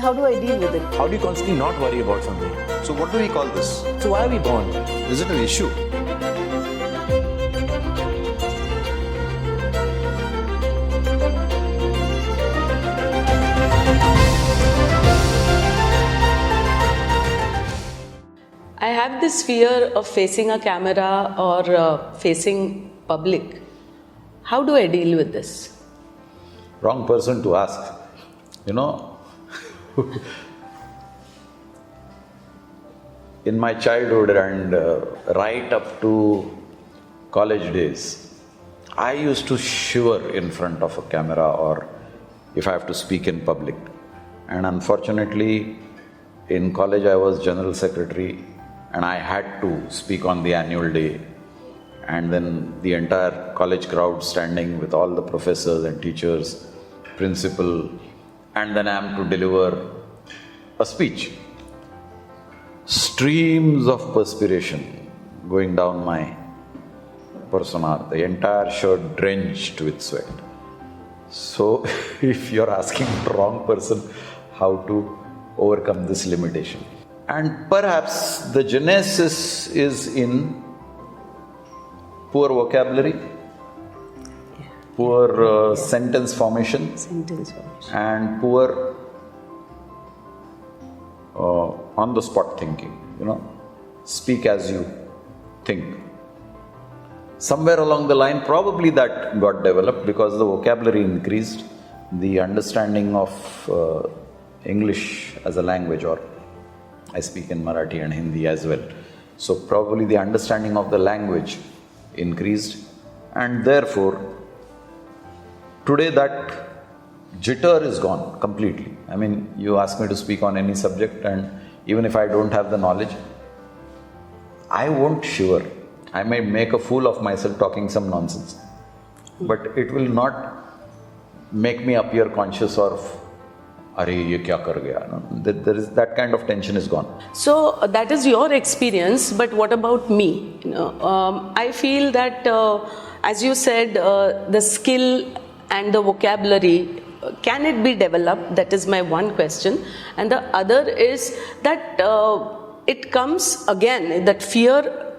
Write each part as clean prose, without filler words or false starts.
how do I deal with it? How do you constantly not worry about something? So what do we call this? So why are we born? Is it an issue? I have this fear of facing a camera or facing public. How do I deal with this? Wrong person to ask. You know, in my childhood and right up to college days, I used to shiver in front of a camera or if I have to speak in public. And unfortunately, in college I was general secretary and I had to speak on the annual day. And then the entire college crowd standing with all the professors and teachers, principal, and then I am to deliver a speech. Streams of perspiration going down my persona, the entire shirt drenched with sweat. So, if you're asking the wrong person how to overcome this limitation. And perhaps the genesis is in poor vocabulary, poor sentence formation, and poor on-the-spot thinking, speak as you think. Somewhere along the line, probably that got developed because the vocabulary increased, the understanding of English as a language, or I speak in Marathi and Hindi as well. So probably the understanding of the language increased, and therefore today that jitter is gone completely. I mean, you ask me to speak on any subject and even if I don't have the knowledge, I won't shiver. I may make a fool of myself talking some nonsense, but it will not make me appear conscious of 𝗓𝗏 ye kya kar gaya. There is that kind of tension is gone. So that is your experience, but what about me? I feel that as you said, the skill and the vocabulary, can it be developed? That is my one question. And the other is that it comes again, that fear,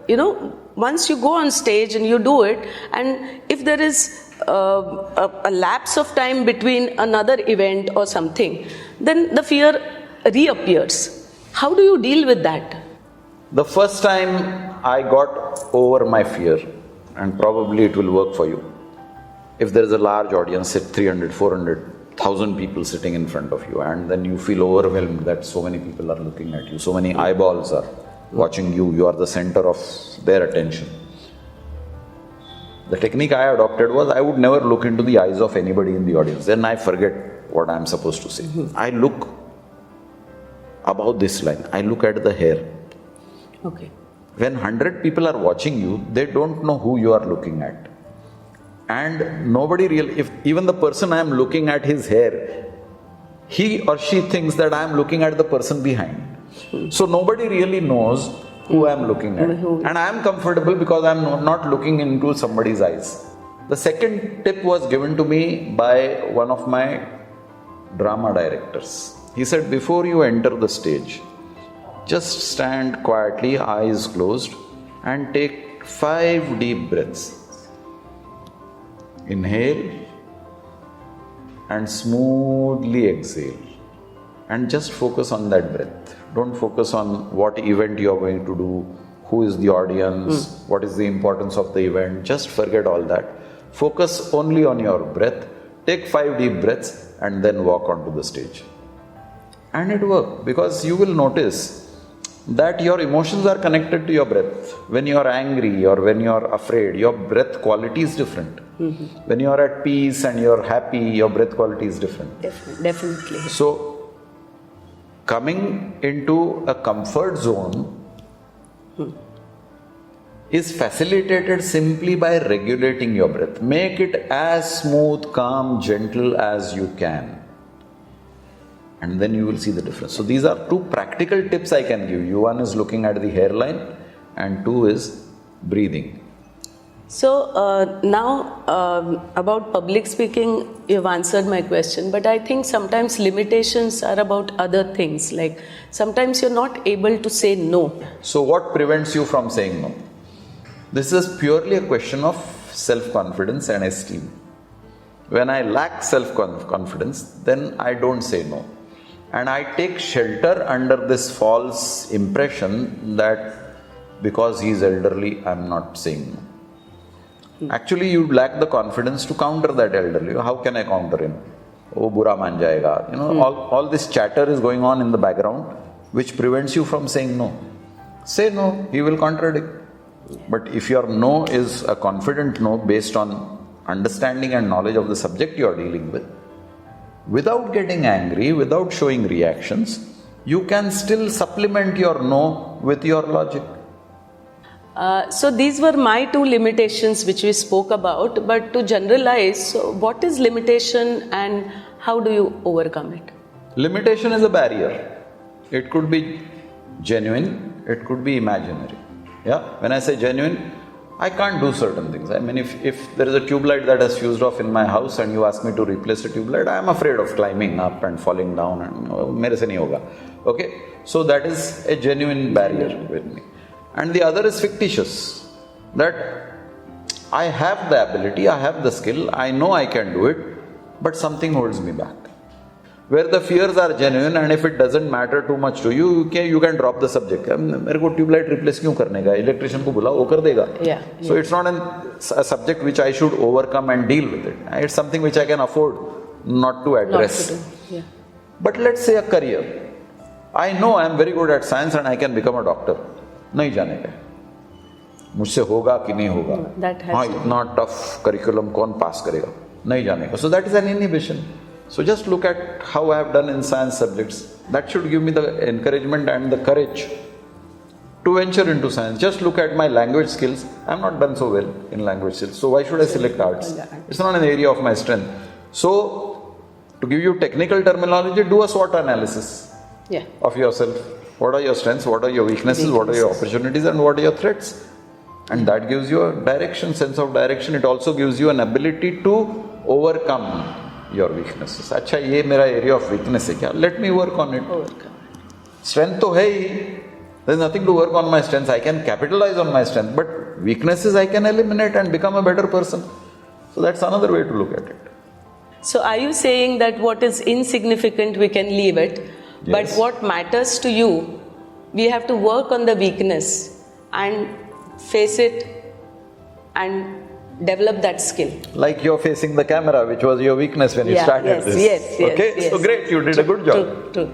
once you go on stage and you do it, and if there is a lapse of time between another event or something, then the fear reappears. How do you deal with that? The first time I got over my fear, and probably it will work for you, if there is a large audience, say 300, 400, 1,000 people sitting in front of you, and then you feel overwhelmed that so many people are looking at you, so many eyeballs are watching you, you are the center of their attention. The technique I adopted was I would never look into the eyes of anybody in the audience. Then I forget what I am supposed to say. I look above this line. I look at the hair. Okay. When 100 people are watching you, they don't know who you are looking at. And nobody really, if even the person I am looking at his hair, he or she thinks that I am looking at the person behind. So nobody really knows who I am looking at. And I am comfortable because I am not looking into somebody's eyes. The second tip was given to me by one of my drama directors. He said, before you enter the stage, just stand quietly, eyes closed, and take 5 deep breaths. Inhale and smoothly exhale. And just focus on that breath. Don't focus on what event you are going to do, who is the audience, what is the importance of the event. Just forget all that. Focus only on your breath. Take 5 deep breaths and then walk onto the stage. And it worked, because you will notice that your emotions are connected to your breath. When you are angry or when you are afraid, your breath quality is different. When you are at peace and you are happy, your breath quality is different. Definitely. So, coming into a comfort zone is facilitated simply by regulating your breath. Make it as smooth, calm, gentle as you can. And then you will see the difference. So these are 2 practical tips I can give you. One is looking at the hairline and 2 is breathing. So now about public speaking, you've answered my question, but I think sometimes limitations are about other things, like sometimes you're not able to say no. So what prevents you from saying no? This is purely a question of self-confidence and esteem. When I lack self-confidence, then I don't say no. And I take shelter under this false impression that because he is elderly, I'm not saying no. Actually, you lack the confidence to counter that elderly. How can I counter him? Oh, bura man jayega. You know, all this chatter is going on in the background, which prevents you from saying no. Say no, he will contradict. But if your no is a confident no based on understanding and knowledge of the subject you are dealing with, without getting angry, without showing reactions, you can still supplement your no with your logic. So these were my two limitations which we spoke about, but to generalize, so what is limitation and how do you overcome it? Limitation is a barrier. It could be genuine, it could be imaginary. Yeah, when I say genuine, I can't do certain things. I mean, if there is a tube light that has fused off in my house and you ask me to replace a tube light, I am afraid of climbing up and falling down and mere se nahi hoga. Okay, so that is a genuine barrier with me. And the other is fictitious, that I have the ability, I have the skill, I know I can do it, but something holds me back. Where the fears are genuine and if it doesn't matter too much to you, you can drop the subject. मेरे को tube light replace क्यों करने का? Electrician को बुलाओ, वो कर देगा. So it's not a subject which I should overcome and deal with it. It's something which I can afford not to address. But let's say a career. I know I am very good at science and I can become a doctor. नहीं जाने का, मुझसे होगा कि नहीं होगा, हाँ इतना टफ करिकुलम कौन पास करेगा, नहीं जाने का. So that is an inhibition. So just look at how I have done in science subjects. That should give me the encouragement and the courage to venture into science. Just look at my language skills. I have not done so well in language skills. So why should I select arts? It's not an area of my strength. So to give you technical terminology, do a SWOT analysis of yourself. What are your strengths, what are your weaknesses, what are your opportunities and what are your threats? And that gives you a direction, sense of direction. It also gives you an ability to overcome your weaknesses. अच्छा ये मेरा area of weakness है क्या? Let me work on it. Strength तो है ही. There's nothing to work on my strengths. I can capitalize on my strength, but weaknesses I can eliminate and become a better person. So that's another way to look at it. So are you saying that what is insignificant we can leave it? But what matters to you, we have to work on the weakness and face it and develop that skill. Like you're facing the camera, which was your weakness when you started this. Yes. Okay, so great, you did a good job. True.